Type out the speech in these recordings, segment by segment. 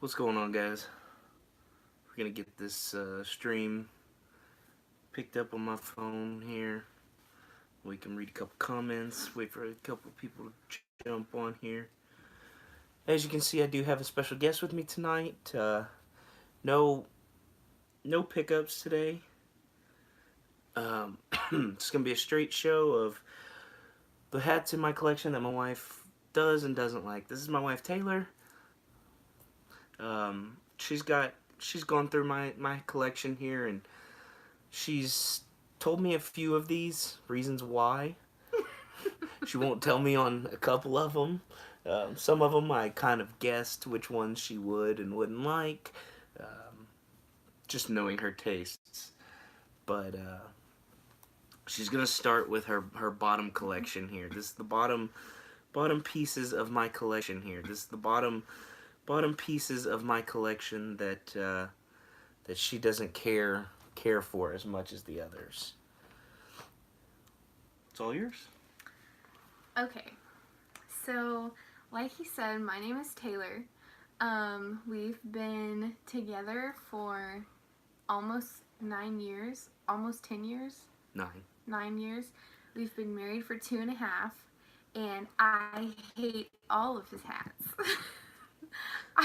What's going on, guys? We're gonna get this stream picked up on my phone here. We can read a couple comments, wait for a couple people to jump on here. As you can see, I do have a special guest with me tonight. No, no pickups today. It's gonna be a straight show of the hats in my collection that my wife does and doesn't like. This is my wife Taylor. She's gone through my collection here, and she's told me a few of these reasons why. She won't tell me on a couple of them. Some of them I kind of guessed which ones she would and wouldn't like, just knowing her tastes. But she's gonna start with her bottom collection here. This is the bottom pieces of my collection here. This is the bottom pieces of my collection that that she doesn't care for as much as the others. It's all yours. Okay, so like he said, my name is Taylor. We've been together for almost 9 years, almost 10 years. 9 years. We've been married for 2.5, and I hate all of his hats.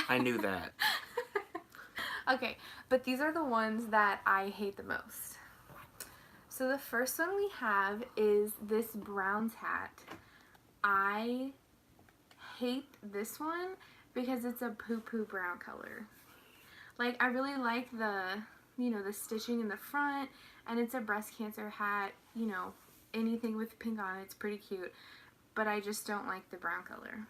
I knew that. Okay, but these are the ones that I hate the most. So the first one we have is this Browns hat. I hate this one because it's a poo-poo brown color. Like, I really like the, the stitching in the front, and it's a breast cancer hat, anything with pink on it's pretty cute, but I just don't like the brown color.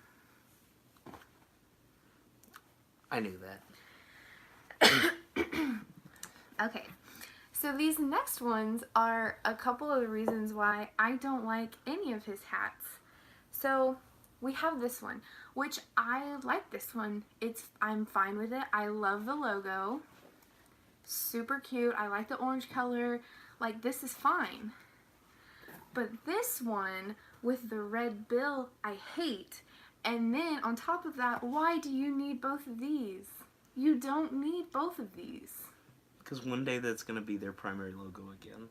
I knew that. Okay, so these next ones are a couple of the reasons why I don't like any of his hats. So we have this one, which I like this one. I'm fine with it. I love the logo. Super cute. I like the orange color. Like, this is fine. But this one with the red bill, I hate. And then on top of that, why do you need both of these? You don't need both of these. Because one day that's going to be their primary logo again.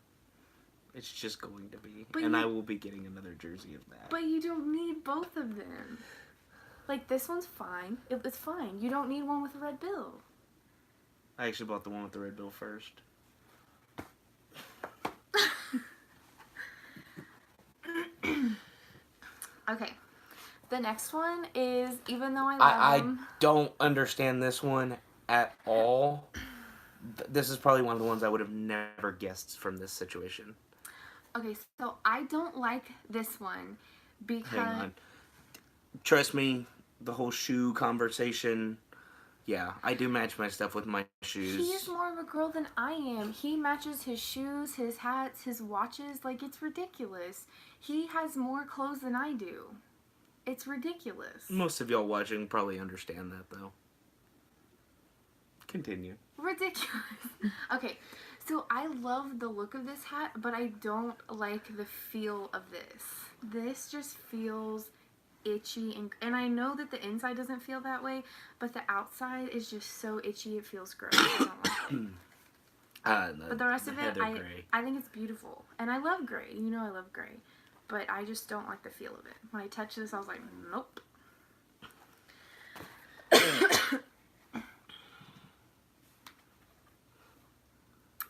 It's just going to be. But and I will be getting another jersey of that. But you don't need both of them. Like, this one's fine. It's fine. You don't need one with a red bill. I actually bought the one with the red bill first. Okay. The next one is, even though I love them, I don't understand this one at all. This is probably one of the ones I would have never guessed from this situation. Okay, so I don't like this one because... Hang on. Trust me, the whole shoe conversation... Yeah, I do match my stuff with my shoes. He is more of a girl than I am. He matches his shoes, his hats, his watches. Like, it's ridiculous. He has more clothes than I do. It's ridiculous. Most of y'all watching probably understand that, though. Continue. Ridiculous. Okay, so I love the look of this hat, but I don't like the feel of this. This just feels itchy, and I know that the inside doesn't feel that way, but the outside is just so itchy it feels gross. I don't like it. But the rest of it, I think it's beautiful. And I love gray. You know I love gray. But I just don't like the feel of it. When I touched this, I was like, nope.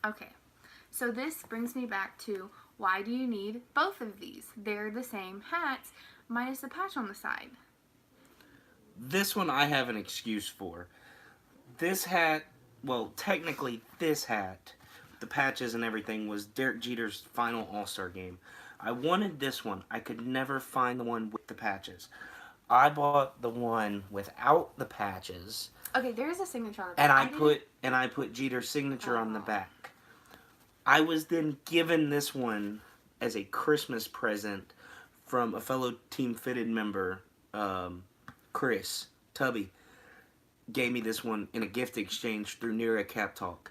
Okay, so this brings me back to, why do you need both of these? They're the same hats, minus the patch on the side. This one I have an excuse for. This hat, well, technically this hat, the patches and everything, was Derek Jeter's final All-Star game. I wanted this one. I could never find the one with the patches. I bought the one without the patches. Okay, there is a signature on the back. And I put Jeter's signature on the back. I was then given this one as a Christmas present from a fellow Team Fitted member, Chris Tubby. Gave me this one in a gift exchange through Nira Cap Talk.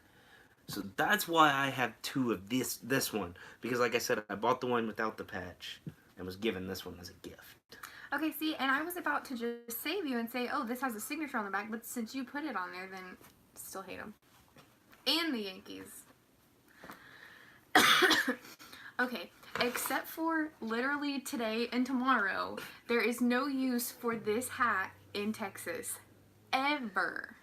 So that's why I have two of this one. Because like I said, I bought the one without the patch and was given this one as a gift. Okay, see, and I was about to just save you and say, oh, this has a signature on the back, but since you put it on there, then still hate them. And the Yankees. Okay, except for literally today and tomorrow, there is no use for this hat in Texas. Ever.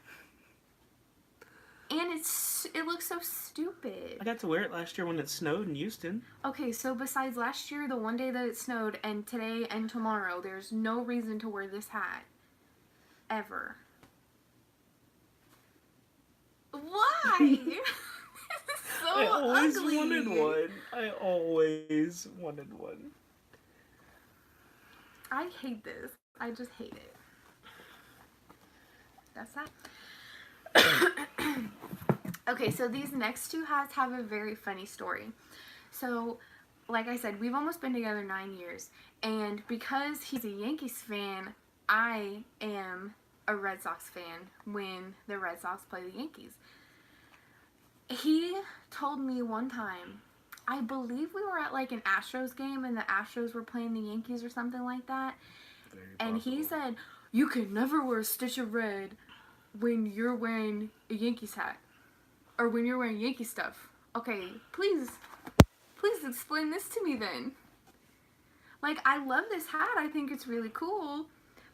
And it looks so stupid. I got to wear it last year when it snowed in Houston. Okay, so besides last year, the one day that it snowed, and today and tomorrow, there's no reason to wear this hat. Ever. Why? So I always ugly. wanted one. I always wanted one. I hate this. I just hate it. That's that. Okay, so these next two hats have a very funny story. So, like I said, we've almost been together 9 years. And because he's a Yankees fan, I am a Red Sox fan when the Red Sox play the Yankees. He told me one time, I believe we were at like an Astros game and the Astros were playing the Yankees or something like that. And he said, you can never wear a stitch of red when you're wearing a Yankees hat. Or when you're wearing Yankee stuff. Okay, please explain this to me then. Like, I love this hat. I think it's really cool.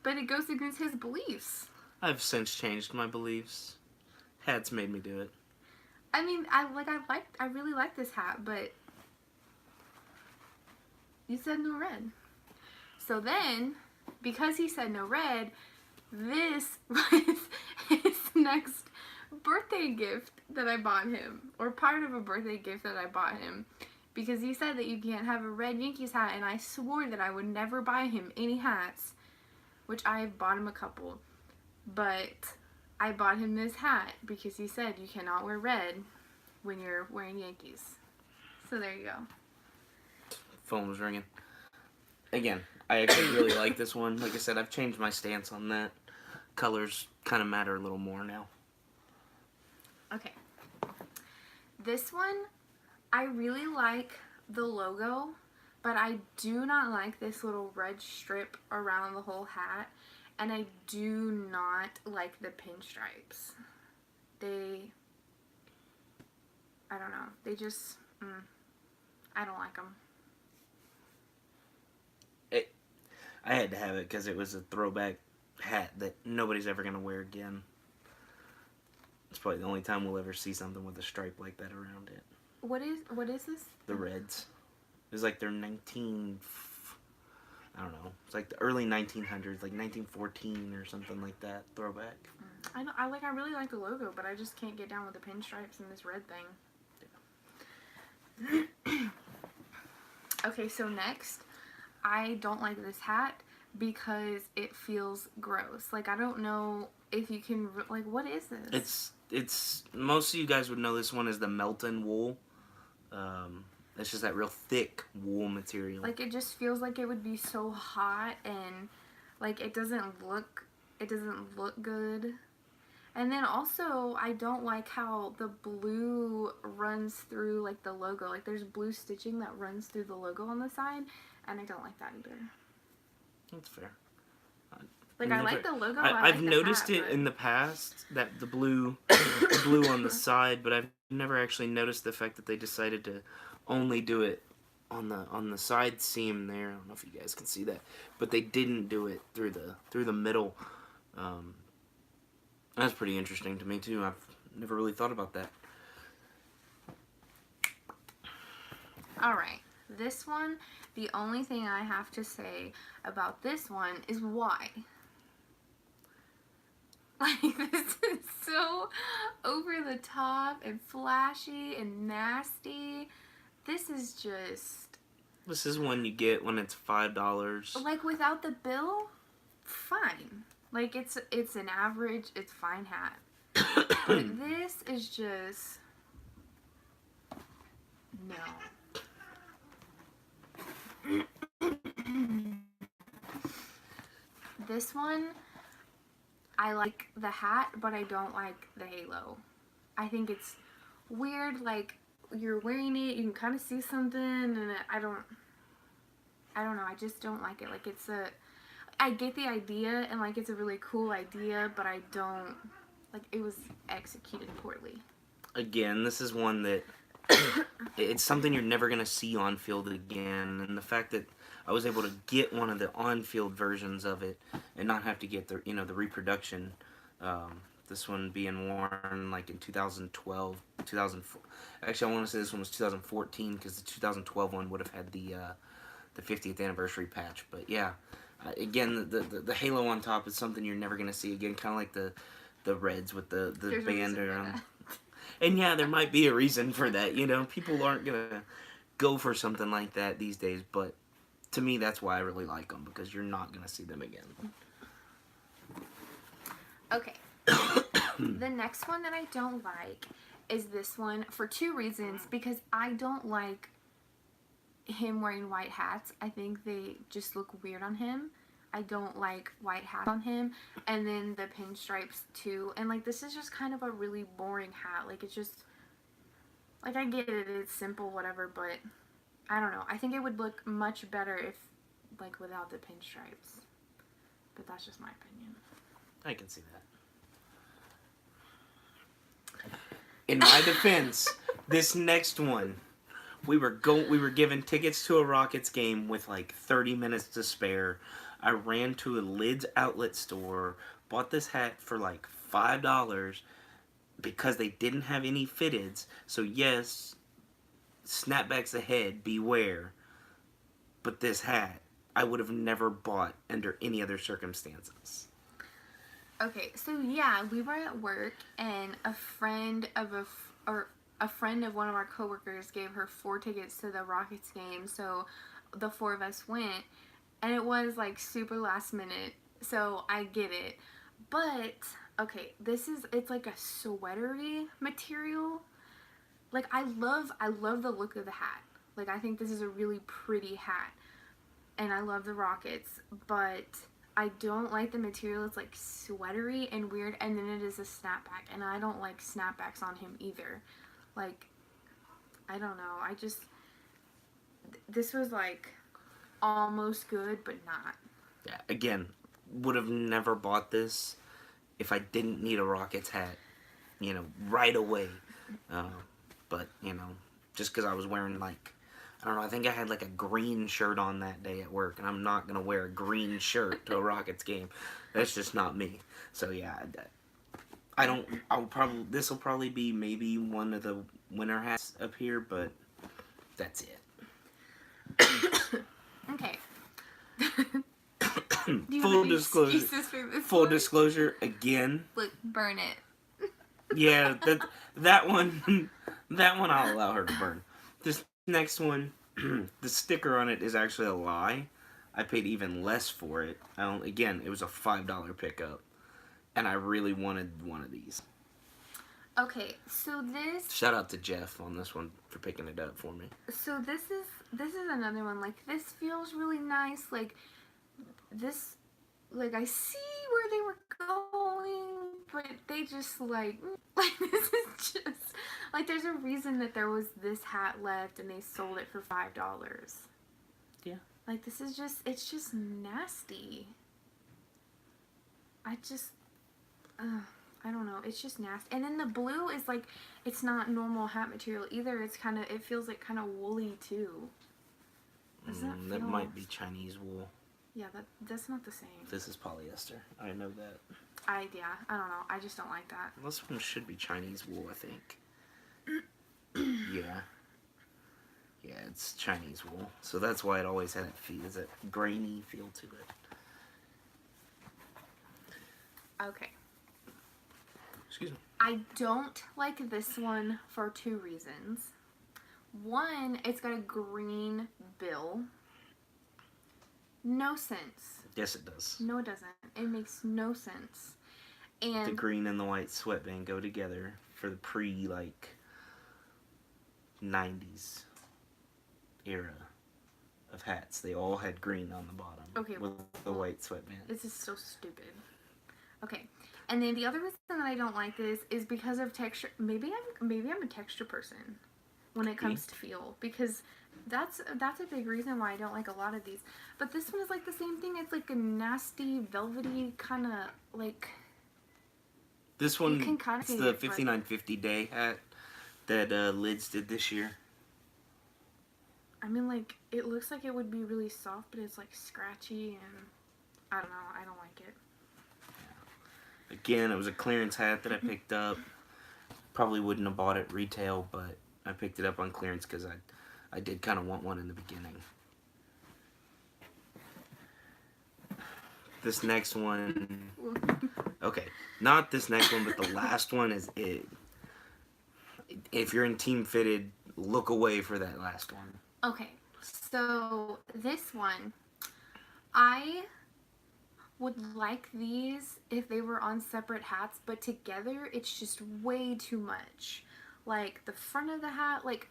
But it goes against his beliefs. I've since changed my beliefs. Hats made me do it. I mean, I really like this hat, but you said no red. So then, because he said no red, this was his next birthday gift that I bought him, or part of a birthday gift that I bought him, because he said that you can't have a red Yankees hat, and I swore that I would never buy him any hats, which I bought him a couple, but I bought him this hat because he said you cannot wear red when you're wearing Yankees. So there you go. Phone was ringing. Again, I actually really like this one. Like I said, I've changed my stance on that. Colors kind of matter a little more now. Okay. This one, I really like the logo, but I do not like this little red strip around the whole hat, and I do not like the pinstripes. I don't know, they just, I don't like them. I had to have it because it was a throwback hat that nobody's ever going to wear again. It's probably the only time we'll ever see something with a stripe like that around it. What is this? The Reds. It was like their I don't know. It's like the early 1900s, like 1914 or something like that. Throwback. I really like the logo, but I just can't get down with the pinstripes and this red thing. Okay, so next, I don't like this hat because it feels gross. Like, I don't know if you can, like, what is this? It's most of you guys would know this one as the Melton wool. It's just that real thick wool material. Like, it just feels like it would be so hot, and like it doesn't look good. And then also, I don't like how the blue runs through like the logo. Like, there's blue stitching that runs through the logo on the side, and I don't like that either. That's fair. Like, I like the logo. I've noticed it in the past, that the blue on the side, but I've never actually noticed the fact that they decided to only do it on the side seam there. I don't know if you guys can see that, but they didn't do it through the middle. That's pretty interesting to me too. I've never really thought about that. All right, this one. The only thing I have to say about this one is why. Like, this is so over the top and flashy and nasty. This is one you get when it's $5. like, without the bill, fine. Like, it's an average, it's fine hat. But this is just no. This one, I like the hat, but I don't like the halo. I think it's weird, like, you're wearing it, you can kind of see something, and I don't know, I just don't like it. Like, I get the idea, and like it's a really cool idea, but I don't like it was executed poorly. Again, this is one that it's something you're never gonna see on field again, and the fact that I was able to get one of the on-field versions of it and not have to get the the reproduction. This one being worn like in 2012, 2004. Actually, I want to say this one was 2014 because the 2012 one would have had the 50th anniversary patch. But yeah, again, the halo on top is something you're never gonna see again. Kind of like the Reds with the There's a band reason for around. that. And yeah, there might be a reason for that. People aren't gonna go for something like that these days. But to me, that's why I really like them, because you're not gonna see them again. Okay. The next one that I don't like is this one for two reasons. Because I don't like him wearing white hats. I think they just look weird on him. I don't like white hats on him. And then the pinstripes too. And like this is just kind of a really boring hat. Like it's just, like I get it, it's simple, whatever, but I don't know. I think it would look much better if like without the pinstripes. But that's just my opinion. I can see that. In my defense, this next one, we were given tickets to a Rockets game with like 30 minutes to spare. I ran to a Lids outlet store, bought this hat for like $5 because they didn't have any fitteds. So yes, snapbacks ahead, beware. But this hat, I would have never bought under any other circumstances. Okay, so yeah, we were at work and a friend of a friend of one of our coworkers gave her 4 tickets to the Rockets game, so the 4 of us went, and it was like super last minute, so I get it. But okay, it's like a sweatery material. Like I love the look of the hat. Like I think this is a really pretty hat. And I love the Rockets, but I don't like the material. It's like sweatery and weird, and then it is a snapback, and I don't like snapbacks on him either. Like, I don't know. This was like almost good, but not. Yeah, again, would have never bought this if I didn't need a Rockets hat, right away. But, just because I was wearing like, I don't know, I think I had like a green shirt on that day at work, and I'm not going to wear a green shirt to a Rockets game. That's just not me. So yeah, this will probably be maybe one of the winter hats up here, but that's it. Okay. Do you have Full any disclosure. excuses for this Full one? disclosure again. Look, burn it. Yeah, that one I'll allow her to burn. This next one, the sticker on it is actually a lie. I paid even less for it. Again, it was a $5 pickup, and I really wanted one of these. Okay, so this. Shout out to Jeff on this one for picking it up for me. So this is another one. Like this feels really nice. Like this. Like I see where they were going, but they just like this is just like there's a reason that there was this hat left and they sold it for $5. Yeah. Like it's just nasty. I don't know. It's just nasty. And then the blue is like, it's not normal hat material either. It feels like kind of woolly too. That might be Chinese wool. Yeah, that's not the same. This is polyester. I know that. I don't know. I just don't like that. This one should be Chinese wool, I think. Yeah. Yeah, it's Chinese wool. So that's why it always had that grainy feel to it. Okay. Excuse me. I don't like this one for 2 reasons. One, it's got a green bill. No sense. Yes, it does. No, it doesn't. It makes no sense. And The green and the white sweatband go together for the pre-90s era of hats. They all had green on the bottom. Okay, with the white sweatband. this is so stupid. Okay. And then the other reason that I don't like this is because of texture. Maybe I'm a texture person when it comes to feel, because That's a big reason why I don't like a lot of these. But this one is like the same thing. It's like a nasty, velvety kind of like. This You can one, kind of it's see the it, but 5950 day hat that Lids did this year. I mean, like it looks like it would be really soft, but it's like scratchy, and I don't know. I don't like it. Again, it was a clearance hat that I picked up. Probably wouldn't have bought it retail, but I picked it up on clearance because I did kind of want one in the beginning. This next one, okay, not this next one, but the last one is it. If you're in team fitted, look away for that last one. Okay, so this one, I would like these if they were on separate hats, but together it's just way too much. Like the front of the hat, like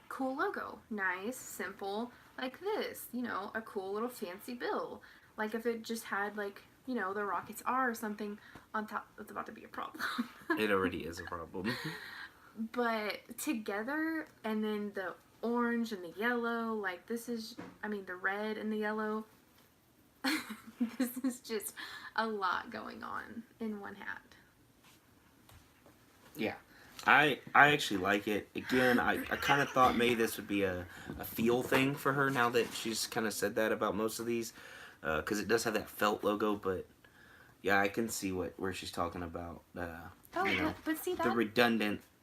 cool logo, nice, simple, like this, a cool little fancy bill. Like if it just had like, the Rockets R or something on top, that's about to be a problem. It already is a problem. But together, and then the orange and the yellow, like this is, the red and the yellow, this is just a lot going on in one hat. Yeah. I actually like it. Again, I kind of thought maybe this would be a feel thing for her now that she's kind of said that about most of these. Because it does have that felt logo, but yeah, I can see where she's talking about. But see that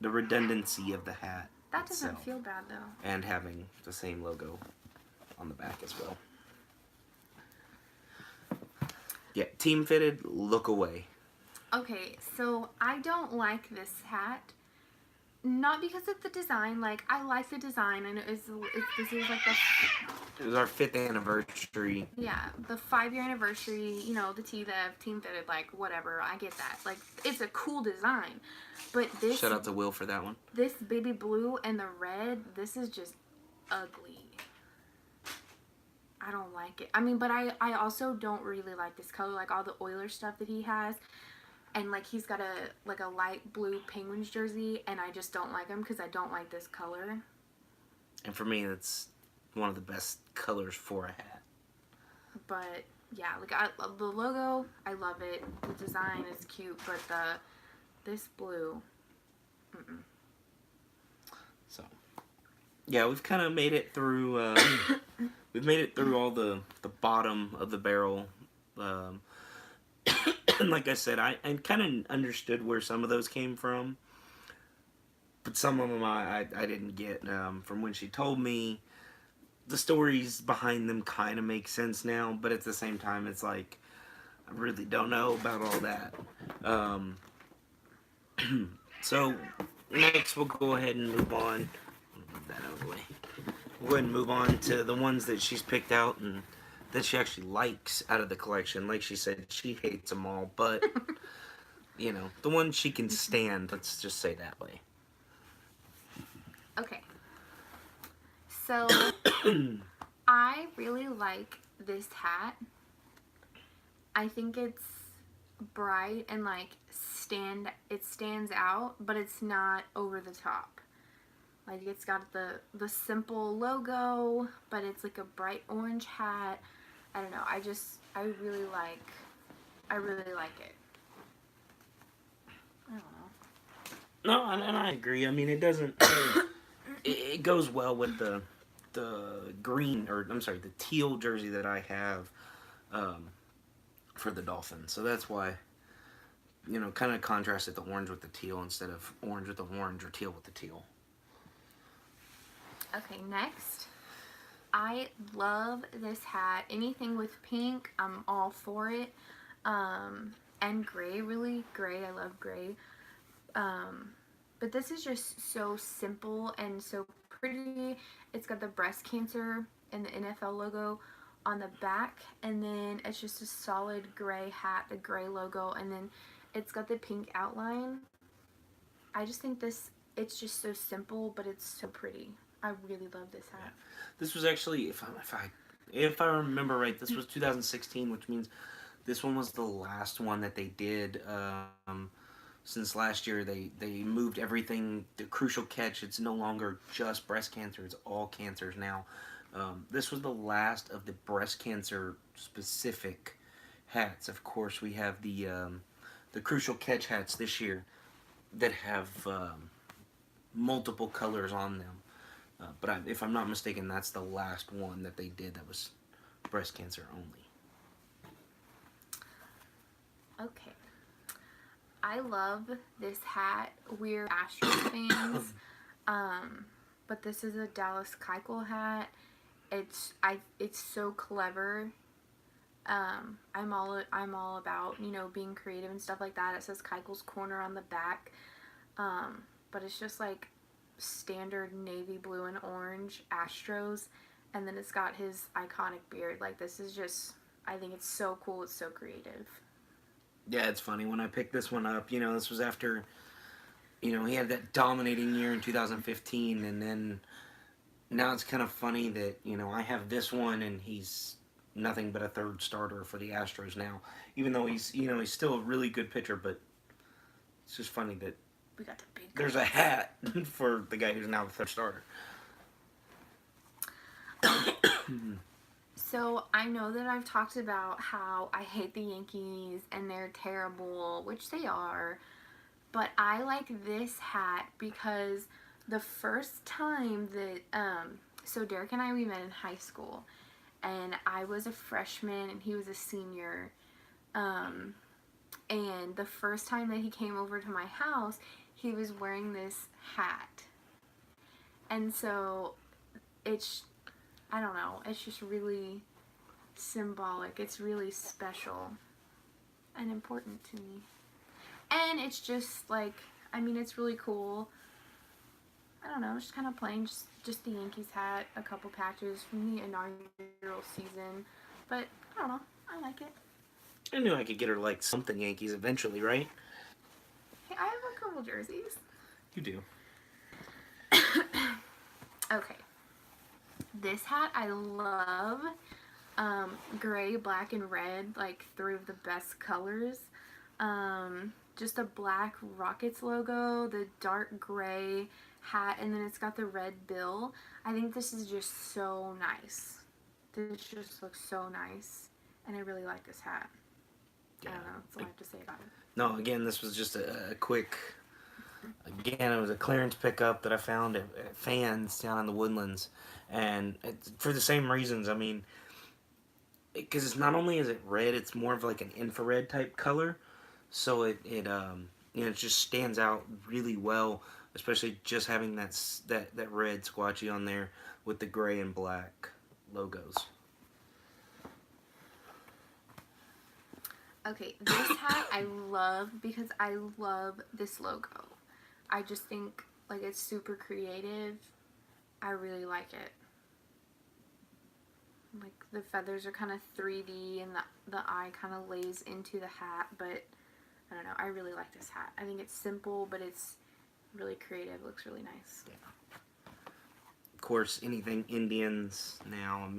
The redundancy of the hat. That doesn't itself, feel bad though. and having the same logo on the back as well. Yeah, team fitted, look away. Okay, so I don't like this hat. Not because of the design. Like, I like the design, and this is like It was our 5th anniversary. Yeah, the 5-year anniversary, the TVEV, Team Fitted, like, whatever, I get that. Like, it's a cool design. But this... Shout out to Will for that one. This baby blue and the red, this is just ugly. I don't like it. But I also don't really like this color, like all the Oilers stuff that he has. And, like, he's got a light blue Penguins jersey, and I just don't like him because I don't like this color. And for me, that's one of the best colors for a hat. But, yeah, like, the logo, I love it. The design is cute, but this blue, So, yeah, we've kind of made it through, we've made it through all the bottom of the barrel. And like I said, I kind of understood where some of those came from. But some of them I didn't get. From when she told me, the stories behind them kind of make sense now. But at the same time, it's like, I really don't know about all that. So, next we'll go ahead and move on. Move that out of the way. We'll go ahead and move on to the ones that she's picked out and that she actually likes out of the collection. Like she said, she hates them all, but, the ones she can stand, let's just say that way. Okay. So, I really like this hat. I think it's bright and, like, it stands out, but it's not over the top. Like, it's got the simple logo, but it's like a bright orange hat. I don't know. I really like it. I don't know. No, and I agree. I mean, it doesn't. It goes well with the green, or I'm sorry, the teal jersey that I have for the Dolphins. So that's why, kind of contrasted the orange with the teal instead of orange with the orange or teal with the teal. Okay, next. I love this hat. Anything with pink, I'm all for it. And gray, really. Gray, I love gray. But this is just so simple and so pretty. It's got the breast cancer and the NFL logo on the back. And then it's just a solid gray hat, the gray logo. And then it's got the pink outline. I just think it's just so simple, but it's so pretty. I really love this hat. Yeah. This was actually, if I remember right, this was 2016, which means this one was the last one that they did since last year they moved everything. The Crucial Catch. It's no longer just breast cancer. It's all cancers now. This was the last of the breast cancer specific hats. Of course, we have the Crucial Catch hats this year that have multiple colors on them. If I'm not mistaken, that's the last one that they did that was breast cancer only. Okay. I love this hat. We're Astros fans. But this is a Dallas Keuchel hat. It's so clever. I'm all about, being creative and stuff like that. It says Keuchel's Corner on the back. But it's just like standard navy blue and orange Astros, and then it's got his iconic beard. Like, this is just, I think it's so cool. It's so creative. Yeah, it's funny when I picked this one up. This was after, he had that dominating year in 2015, and then now it's kind of funny that I have this one and he's nothing but a third starter for the Astros now. Even though he's still a really good pitcher, but it's just funny that we got the big guy. There's a hat for the guy who's now the third starter. So I know that I've talked about how I hate the Yankees and they're terrible, which they are, but I like this hat because the first time that, so Derek and I, we met in high school, and I was a freshman and he was a senior, and the first time that he came over to my house, he was wearing this hat, and so I don't know, it's just really symbolic. It's really special and important to me. And it's just like, it's really cool. I don't know, it's just kind of plain, just the Yankees hat, a couple patches from the inaugural season. But I don't know, I like it. I knew I could get her like something Yankees eventually, right? Hey, I have a couple jerseys. You do. Okay. This hat I love. Gray, black, and red, like 3 of the best colors. Just a black Rockets logo, the dark gray hat, and then it's got the red bill. I think this is just so nice. This just looks so nice, and I really like this hat. Yeah. I don't know, that's all I have to say about it. No, again, this was just a quick... Again, it was a clearance pickup that I found at Fans down in the Woodlands. And for the same reasons, because it's not only is it red, it's more of like an infrared type color. So it just stands out really well, especially just having that red squatchy on there with the gray and black logos. Okay, this hat I love because I love this logo. I just think, like, it's super creative. I really like it. Like, the feathers are kind of 3D and the eye kind of lays into the hat, but I don't know, I really like this hat. I think it's simple, but it's really creative. It looks really nice. Yeah. Of course, anything Indians now,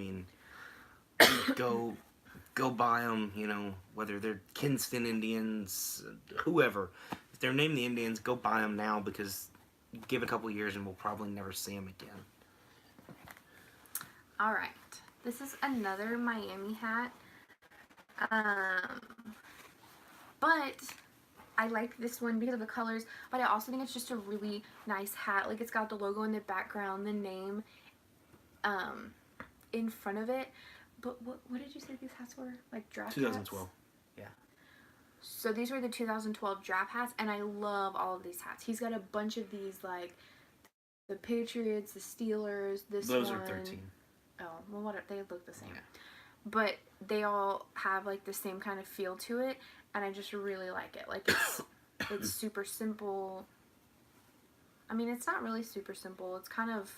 go buy them, whether they're Kinston Indians, whoever. If they're named the Indians, go buy them now, because give it a couple years and we'll probably never see them again. Alright, this is another Miami hat, but I like this one because of the colors, but I also think it's just a really nice hat. Like, it's got the logo in the background, the name in front of it. But what did you say these hats were? Like draft 2012. hats? Yeah. So these were the 2012 draft hats, and I love all of these hats. He's got a bunch of these, like the Patriots, the Steelers, Those are 13. Oh, well, they look the same. Yeah. But they all have, like, the same kind of feel to it, and I just really like it. Like, it's super simple. It's not really super simple. It's kind of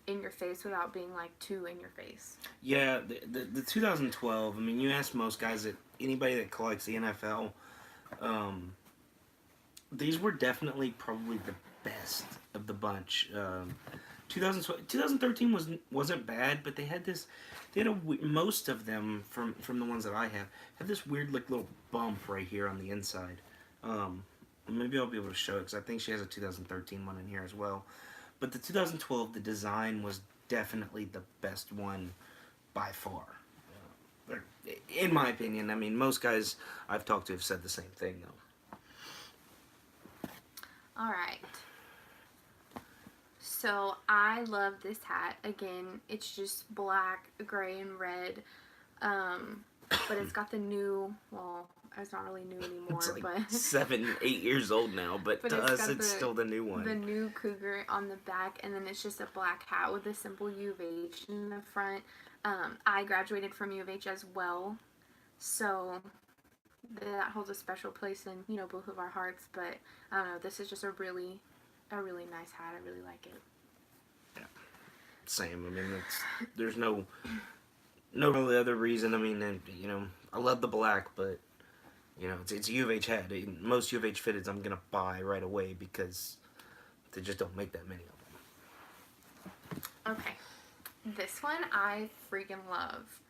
in your face without being, like, too in your face. Yeah, the 2012, you ask most guys, anybody that collects the NFL, these were definitely probably the best of the bunch. 2013 wasn't bad, but they had most of them from the ones that I have had this weird, like, little bump right here on the inside. maybe I'll be able to show it because I think she has a 2013 one in here as well. But the 2012, the design was definitely the best one by far. In my opinion, I mean, most guys I've talked to have said the same thing, though. All right. So I love this hat. Again, it's just black, gray, and red. But it's got the new, well, it's not really new anymore, It's like but 7, 8 years old now, but to us, it's still the new one. The new cougar on the back, and then it's just a black hat with a simple U of H in the front. I graduated from U of H as well, so that holds a special place in, you know, both of our hearts. But I don't know, this is just a really nice hat. I really like it. Yeah, same. I mean, there's no really other reason. I mean, and, you know, I love the black, but you know, it's a U of H hat. Most U of H fitteds I'm gonna buy right away because they just don't make that many of them. Okay, this one I freaking love.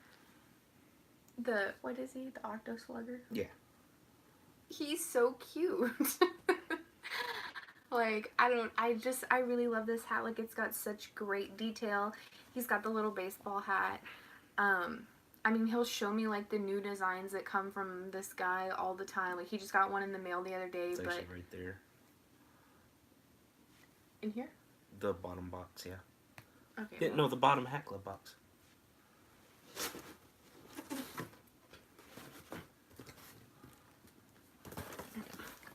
What is he? The Octo Slugger? Yeah. He's so cute. Like, I really love this hat. Like, it's got such great detail. He's got the little baseball hat. I mean, he'll show me, like, the new designs that come from this guy all the time. Like, he just got one in the mail the other day. It's actually right there. In here? The bottom box, yeah. Okay. Yeah, no, the bottom Hat Club box.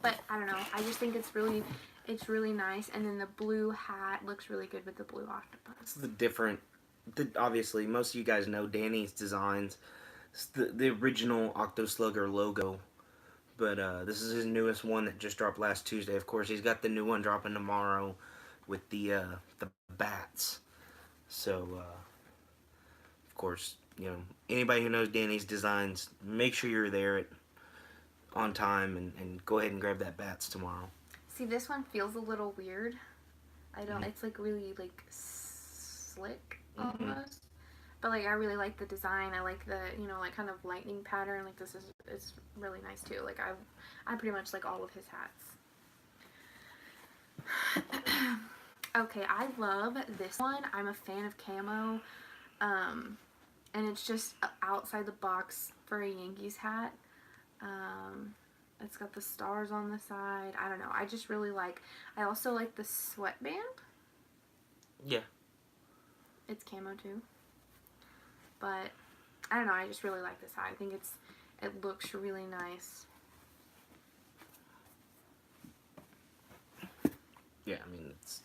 But, I don't know. I just think it's really nice. And then the blue hat looks really good with the blue octopus. It's the different... obviously, most of you guys know Danny's designs. It's the original Octo Slugger logo. But this is his newest one that just dropped last Tuesday. Of course, he's got the new one dropping tomorrow with the bats. So, of course, you know, anybody who knows Danny's designs, make sure you're there on time and go ahead and grab that bats tomorrow. See, this one feels a little weird. I don't, it's like really like slick almost. But like, I really like the design. I like the, you know, like kind of lightning pattern. Like it's really nice too. Like I pretty much like all of his hats. Okay, I love this one. I'm a fan of camo. And it's just outside the box for a Yankees hat. It's got the stars on the side. I don't know. I just really like, I also like the sweatband. Yeah. It's camo too. But I don't know, I just really like this hat. I think it looks really nice. Yeah, I mean, it's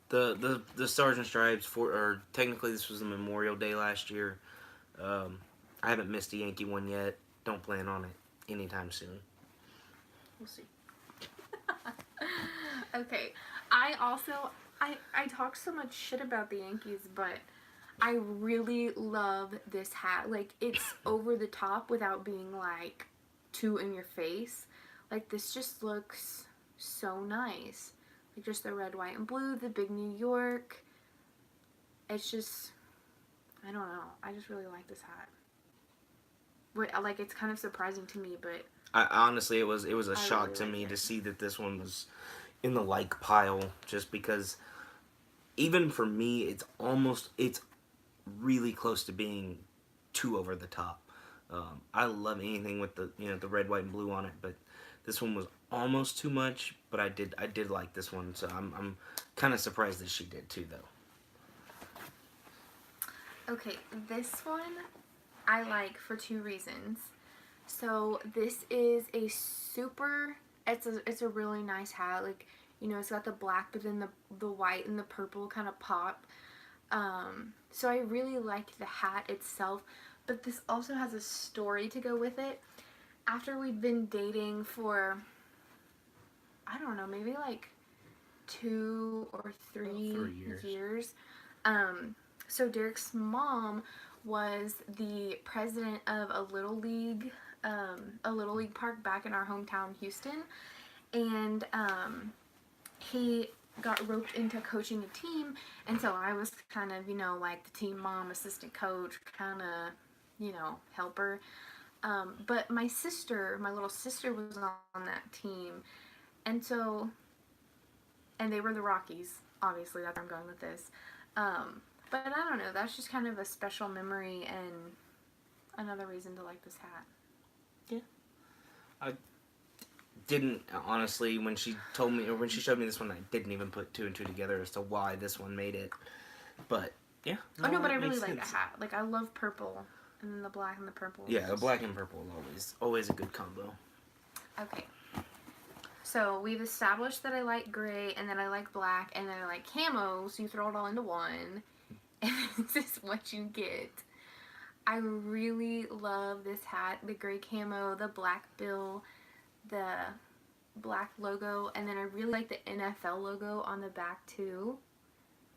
the Stars and Stripes or technically this was the Memorial Day last year. I haven't missed a Yankee one yet. Don't plan on it anytime soon. We'll see. Okay, I talk so much shit about the Yankees, but I really love this hat. Like, it's over the top without being, like, too in your face. Like, this just looks so nice. Like, just the red, white, and blue, the big New York. It's just, I don't know. I just really like this hat. Like, it's kind of surprising to me, but... honestly, it was a shock to me to see that this one was in the like pile, just because even for me, it's really close to being too over the top. I love anything with the the red, white, and blue on it, but this one was almost too much. But I did like this one, so I'm kind of surprised that she did too, though. Okay, this one I like for two reasons. So this is a super, it's a really nice hat. Like, you know, it's got the black, but then the white and the purple kind of pop. So I really like the hat itself, but this also has a story to go with it. After we'd been dating for, I don't know, maybe like 2 or 3 years. So Derek's mom was the president of a little league park back in our hometown, Houston, and he got roped into coaching a team, and so I was kind of, you know, like the team mom, assistant coach, kind of, you know, helper. But my little sister was on that team, And so, and they were the Rockies. Obviously, that's where I'm going with this. But I don't know. That's just kind of a special memory and another reason to like this hat. Yeah. I didn't, honestly, when she told me, or when she showed me this one, I didn't even put two and two together as to why this one made it. But, yeah. Oh, no, but I it really makes like sense. the hat. Like, I love purple. And then the black and the purple. Yeah, the black and purple is always a good combo. Okay. So we've established that I like gray, and then I like black, and then I like camo, so you throw it all into one, and this is what you get. I really love this hat, the gray camo, the black bill, the black logo, and then I really like the NFL logo on the back too,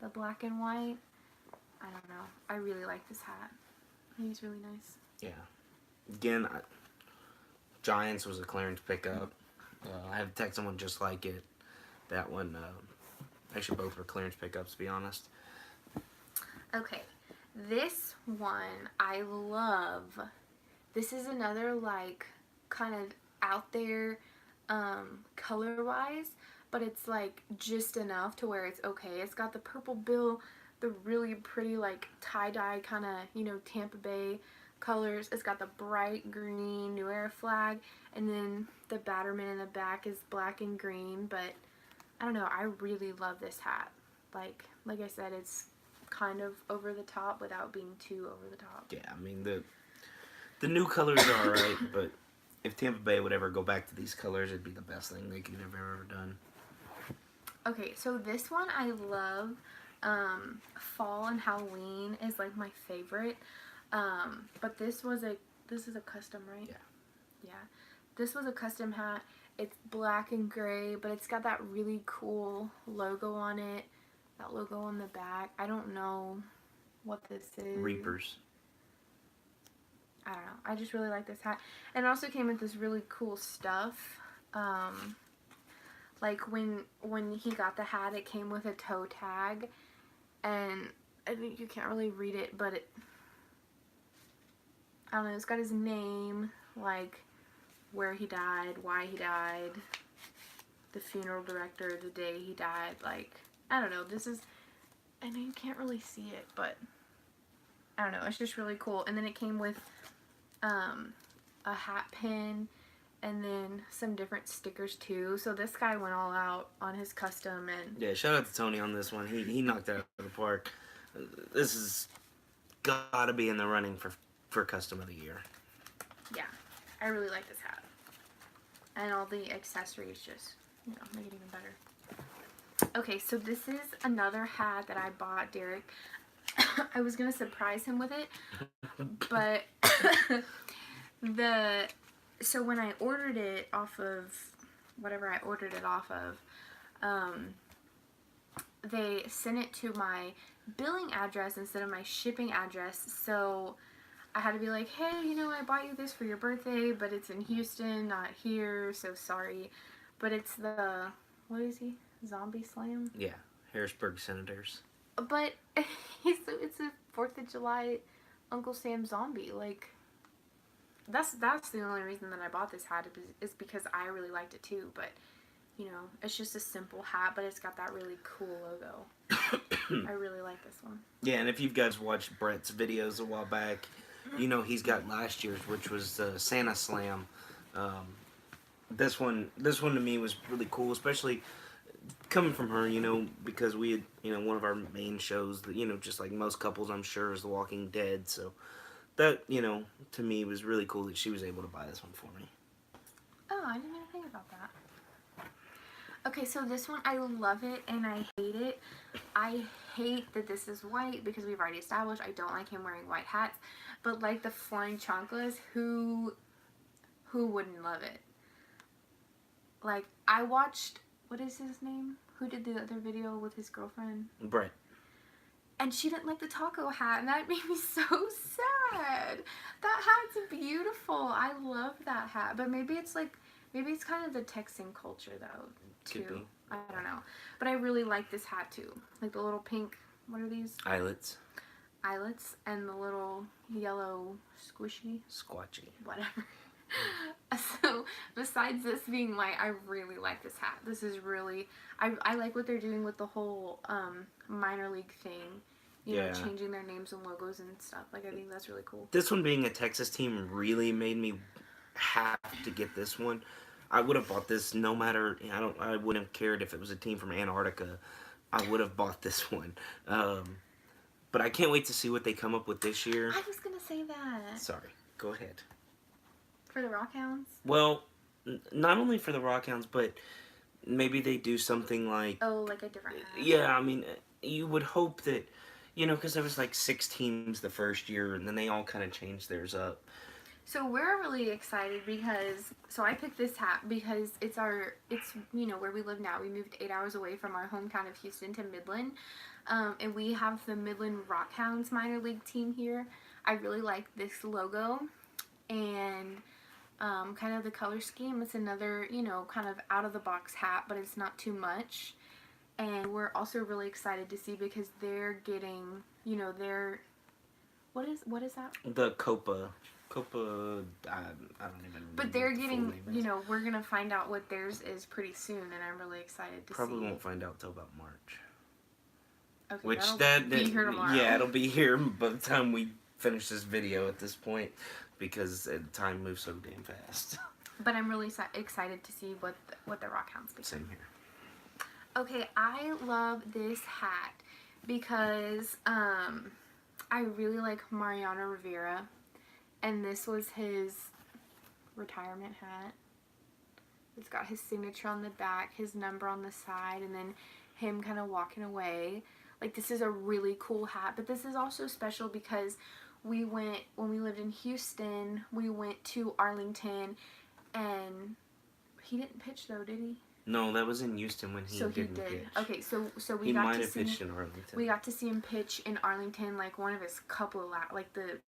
the black and white. I don't know. I really like this hat. I think it's really nice. Yeah. Again, Giants was a clearance pickup. I have texted one just like it. That one, actually both were clearance pickups, to be honest. Okay, this one I love. This is another, like, kind of out there color-wise, but it's, like, just enough to where it's okay. It's got the purple bill, the really pretty, like, tie-dye kind of, you know, Tampa Bay colors. It's got the bright green New Era flag, and then the Batterman in the back is black and green, but I don't know, I really love this hat. Like I said, it's kind of over the top without being too over the top. Yeah, I mean, the new colors are alright, but if Tampa Bay would ever go back to these colors, it'd be the best thing they could have ever done. Okay, so this one I love. Fall and Halloween is like my favorite. But this is a custom, right? Yeah. Yeah. This was a custom hat. It's black and gray, but it's got that really cool logo on it. That logo on the back. I don't know what this is. Reapers. I don't know. I just really like this hat. And it also came with this really cool stuff. Like when he got the hat, it came with a toe tag. And I think you can't really read it, but I don't know, it's got his name, like where he died, why he died, the funeral director, the day he died, like, I don't know, I know you can't really see it, but I don't know, it's just really cool. And then it came with a hat pin and then some different stickers too. So this guy went all out on his custom. And yeah, shout out to Tony on this one. He knocked it out of the park. This has gotta be in the running for custom of the year. Yeah, I really like this hat. And all the accessories just, you know, make it even better. Okay, so this is another hat that I bought Derek. I was going to surprise him with it, but so when I ordered it off of whatever I ordered it off of, they sent it to my billing address instead of my shipping address, so I had to be like, hey, you know, I bought you this for your birthday, but it's in Houston, not here, so sorry. But it's the, what is he? Zombie Slam? Yeah, Harrisburg Senators. But it's a 4th of July Uncle Sam zombie. Like, that's the only reason that I bought this hat is because I really liked it too. But, you know, it's just a simple hat, but it's got that really cool logo. I really like this one. Yeah, and if you guys watched Brett's videos a while back, you know he's got last year's, which was the Santa Slam. This one to me was really cool, especially coming from her, you know, because we had, you know, one of our main shows that, you know, just like most couples, I'm sure, is The Walking Dead. So that, you know, to me was really cool that she was able to buy this one for me. Oh, I didn't even think about that. Okay, so this one, I love it and I hate it. I hate that this is white because we've already established I don't like him wearing white hats. But like the Flying Chanclas, who wouldn't love it? Like, I watched, what is his name? Who did the other video with his girlfriend? Brett. And she didn't like the taco hat, and that made me so sad. That hat's beautiful. I love that hat. But maybe it's kind of the Texan culture, though, too. Could be. I don't know. But I really like this hat, too. Like the little pink, what are these? Eyelets. Eyelets, and the little yellow squishy. Squatchy. Whatever. So besides this being white, I really like this hat. This is really, I like what they're doing with the whole minor league thing. You know, Yeah. changing their names and logos and stuff. Like, I think that's really cool. This one being a Texas team really made me have to get this one. I would have bought this no matter. I wouldn't have cared if it was a team from Antarctica. I would have bought this one. But I can't wait to see what they come up with this year. I was gonna say that. Sorry, go ahead. For the Rockhounds? Well, not only for the Rockhounds, but maybe they do something like. Oh, like a different hat. Yeah, I mean, you would hope that, because there was like 6 teams the first year, and then they all kind of changed theirs up. So we're really excited because, so I picked this hat because it's where we live now. We moved 8 hours away from our hometown of Houston to Midland. And we have the Midland Rockhounds minor league team here. I really like this logo and kind of the color scheme. It's another, kind of out of the box hat, but it's not too much. And we're also really excited to see because they're getting, their, what is that? The Copa, I don't even know. But they're getting, we're going to find out what theirs is pretty soon, and I'm really excited to see. Probably won't find out till about March. Okay, Which that'll be here tomorrow. Yeah, it'll be here by the time we finish this video at this point, because time moves so damn fast. But I'm really excited to see what the Rockhounds become. Same here. Okay, I love this hat because I really like Mariano Rivera, and this was his retirement hat. It's got his signature on the back, his number on the side, and then him kind of walking away. Like, this is a really cool hat, but this is also special because when we lived in Houston, we went to Arlington, and he didn't pitch though, did he? No, that was in Houston when he didn't pitch. Okay, so we he got might to have see pitched in Arlington. We got to see him pitch in Arlington, like one of his couple of It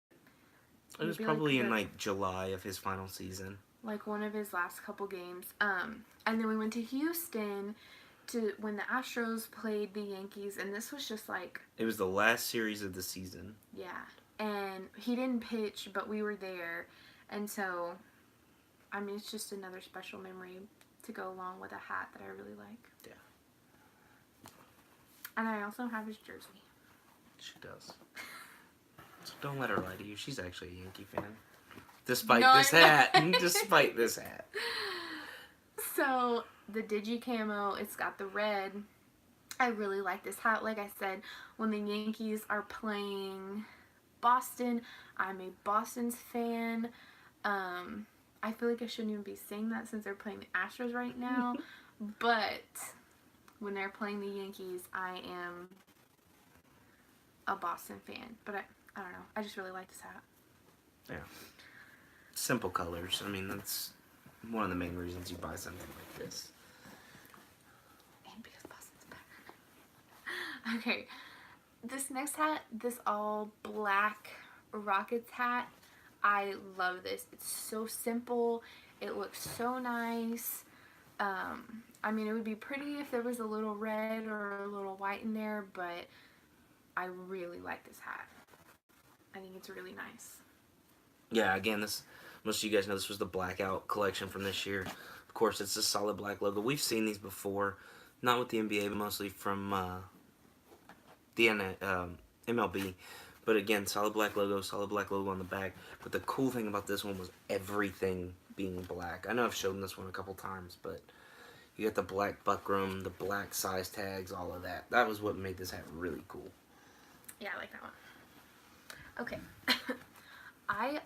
was probably in like July of his final season. Like one of his last couple games. And then we went to Houston to when the Astros played the Yankees, and this was just like, it was the last series of the season. Yeah, and he didn't pitch, but we were there, and so, I mean, it's just another special memory to go along with a hat that I really like. Yeah. And I also have his jersey. She does. So don't let her lie to you. She's actually a Yankee fan. Despite this hat. Despite this hat. So, the Digi Camo, it's got the red. I really like this hat. Like I said, when the Yankees are playing Boston, I'm a Boston's fan. I feel like I shouldn't even be saying that since they're playing the Astros right now. But when they're playing the Yankees, I am a Boston fan. But I don't know. I just really like this hat. Yeah. Simple colors. I mean, that's one of the main reasons you buy something like this. And because Boston's better. Okay. This next hat, this all black Rockets hat, I love this. It's so simple. It looks so nice. I mean, it would be pretty if there was a little red or a little white in there, but I really like this hat. I think it's really nice. Yeah, again, most of you guys know this was the blackout collection from this year. Of course, it's a solid black logo. We've seen these before, not with the NBA, but mostly from the MLB. But again, solid black logo on the back. But the cool thing about this one was everything being black. I know I've shown this one a couple times, but you got the black buckram, the black size tags, all of that. That was what made this hat really cool. Yeah, I like that one. Okay. I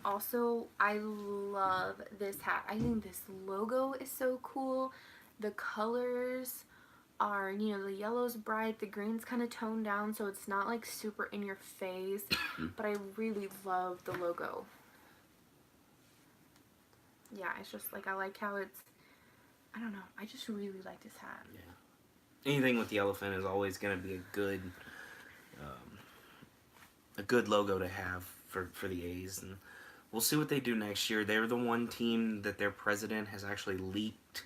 love this hat. I think this logo is so cool. The colors are, the yellow's bright, the green's kind of toned down, so it's not like super in your face, but I really love the logo. Yeah, it's just like, I like how it's, I don't know, I just really like this hat. Yeah. Anything with the elephant is always going to be a good logo to have for the A's, and we'll see what they do next year. They're the one team that their president has actually leaked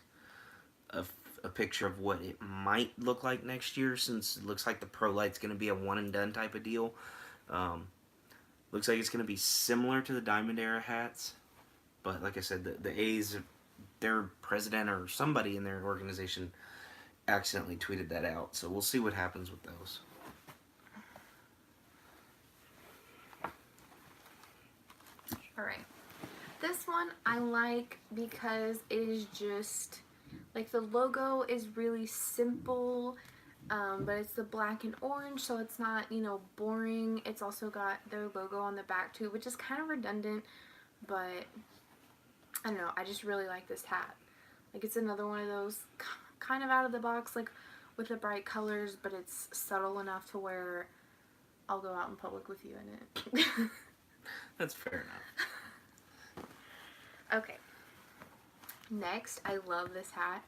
a picture of what it might look like next year, since it looks like the Pro Light's going to be a one and done type of deal. Looks like it's going to be similar to the Diamond Era hats, But like I said, the A's, their president or somebody in their organization accidentally tweeted that out. So we'll see what happens with those. Alright. This one I like because it is just, like, the logo is really simple, but it's the black and orange, so it's not, you know, boring. It's also got their logo on the back too, which is kind of redundant, but I don't know, I just really like this hat. Like, it's another one of those kind of out of the box, like, with the bright colors, but it's subtle enough to where I'll go out in public with you in it. That's fair enough. Okay. Next, I love this hat.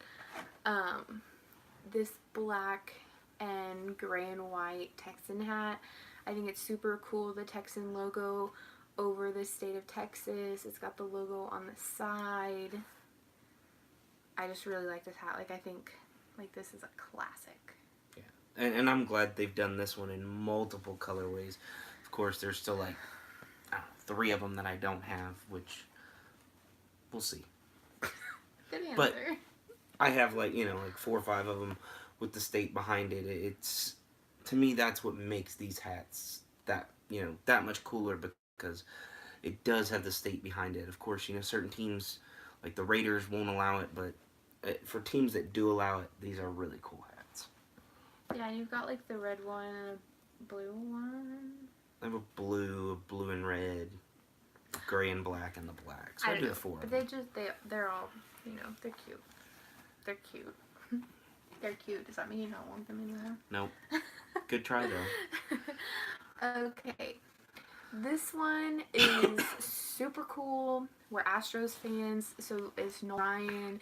This black and gray and white Texan hat. I think it's super cool, the Texan logo over the state of Texas. It's got the logo on the side. I just really like this hat. Like, I think, like, this is a classic. Yeah. And I'm glad they've done this one in multiple colorways. Of course, there's still, like, I don't know, 3 of them that I don't have, which we'll see. Good answer. But I have, like, you know, like 4 or 5 of them with the state behind it. It's, to me, that's what makes these hats that, you know, that much cooler, because it does have the state behind it. Of course, you know, certain teams, like the Raiders, won't allow it, but for teams that do allow it, these are really cool hats. Yeah, and you've got, like, the red one and a blue one. I have a blue and red, gray and black, and the black. So I do the 4 but of them. they're all, you know, they're cute. They're cute. They're cute. Does that mean you don't want them anymore? Nope. Good try, though. Okay. This one is super cool. We're Astros fans, so is Nolan Ryan.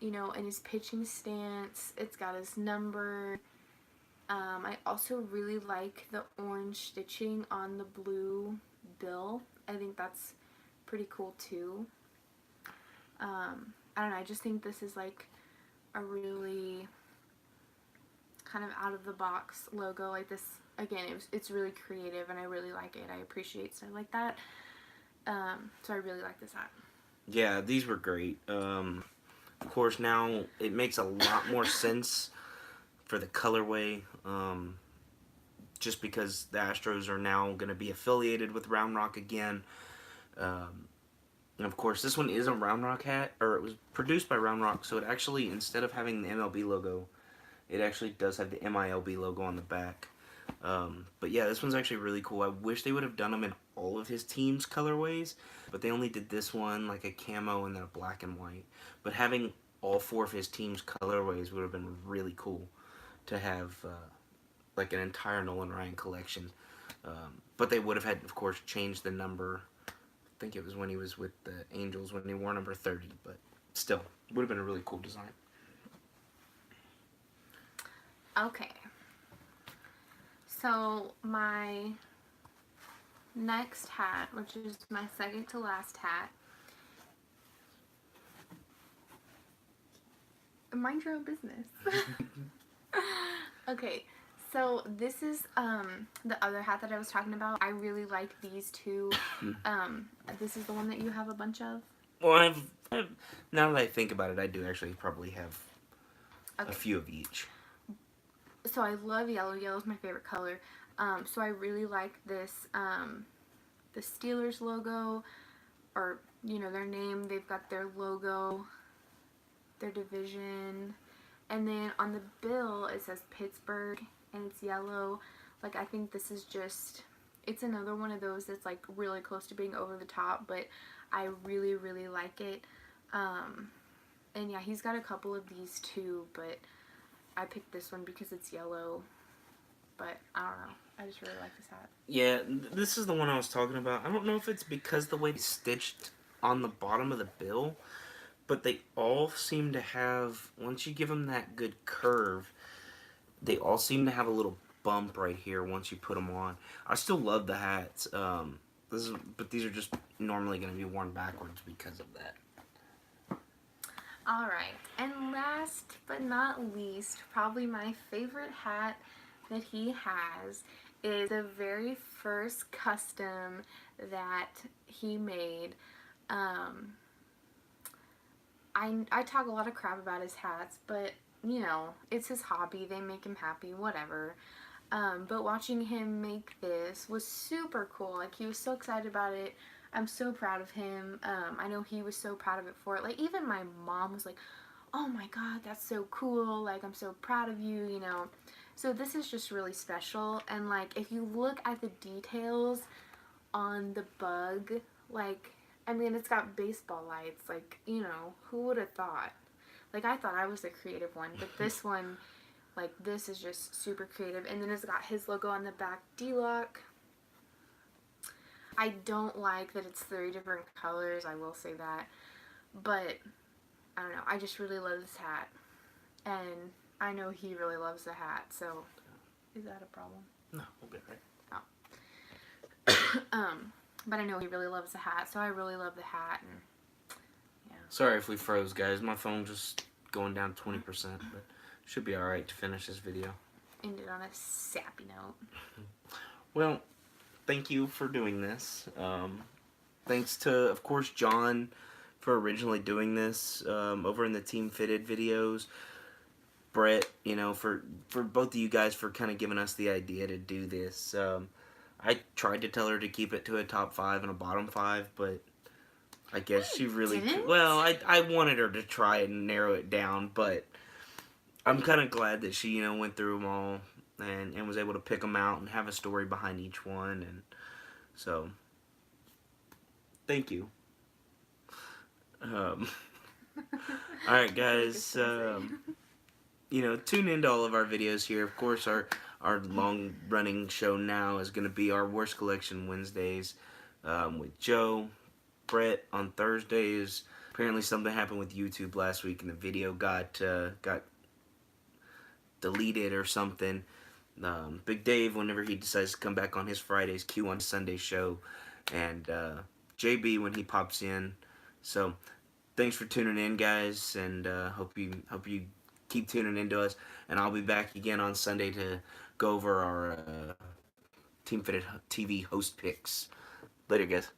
You know, in his pitching stance, it's got his number. I also really like the orange stitching on the blue bill. I think that's pretty cool too. I don't know, I just think this is like a really kind of out of the box logo. Like, this, again, it's really creative and I really like it. I appreciate stuff like that. So I really like this hat. Yeah, these were great. Of course, now it makes a lot more sense for the colorway, just because the Astros are now going to be affiliated with Round Rock again. And of course, this one is a Round Rock hat, or it was produced by Round Rock, so it actually, instead of having the MLB logo, it actually does have the MILB logo on the back. But yeah, this one's actually really cool. I wish they would have done them in all of his team's colorways, but they only did this one, like a camo and then a black and white. But having all 4 of his team's colorways would have been really cool to have, like an entire Nolan Ryan collection. But they would have had, of course, changed the number. I think it was when he was with the Angels when he wore number 30, but still, would have been a really cool design. Okay. So my next hat, which is my second to last hat. Mind your own business. Okay, so this is the other hat that I was talking about. I really like these two. This is the one that you have a bunch of. Well, I've now that I think about it, I do actually probably have a few of each. So I love yellow. Yellow is my favorite color. So I really like this, the Steelers logo, or, you know, their name. They've got their logo, their division, and then on the bill it says Pittsburgh, and it's yellow. Like, I think this is just, it's another one of those that's like really close to being over the top, but I really, really like it. And yeah, he's got a couple of these too, but I picked this one because it's yellow. But I don't know, I just really like this hat. Yeah, this is the one I was talking about. I don't know if it's because the way it's stitched on the bottom of the bill, but they all seem to have, once you give them that good curve, they all seem to have a little bump right here once you put them on. I still love the hats, but these are just normally going to be worn backwards because of that. Alright, and last but not least, probably my favorite hat that he has is the very first custom that he made. Um, I talk a lot of crap about his hats, but you know, it's his hobby. They make him happy, whatever. But watching him make this was super cool. Like, he was so excited about it. I'm so proud of him. I know he was so proud of it for it. Like, even my mom was like, oh my god, that's so cool. Like, I'm so proud of you, you know. So this is just really special. And, like, if you look at the details on the bug, like, I mean, it's got baseball lights. Like, you know, who would have thought? Like, I thought I was the creative one, but this one, like, this is just super creative. And then it's got his logo on the back, D-Lock. I don't like that it's 3 different colors, I will say that. But, I don't know, I just really love this hat. And I know he really loves the hat, so is that a problem? No, we'll get there. But I know he really loves the hat, so I really love the hat. And yeah. Sorry if we froze, guys. My phone just going down 20%, but should be alright to finish this video. Ended on a sappy note. Well, thank you for doing this. Thanks to, of course, John for originally doing this over in the Team Fitted videos. Brett, you know, for both of you guys for kind of giving us the idea to do this. I tried to tell her to keep it to a top 5 and a bottom 5, but I guess she really... didn't? Well, I wanted her to try and narrow it down, but I'm kind of glad that she, you know, went through them all and was able to pick them out and have a story behind each one, and so thank you. Alright, guys, you know, tune into all of our videos here. Of course, our long-running show now is going to be our Worst Collection Wednesdays with Joe. Brett on Thursdays. Apparently something happened with YouTube last week and the video got deleted or something. Big Dave, whenever he decides to come back on his Fridays, Q on Sunday show, and JB when he pops in. So thanks for tuning in, guys, and hope you keep tuning into us. And I'll be back again on Sunday to go over our Team Fitted TV host picks. Later, guys.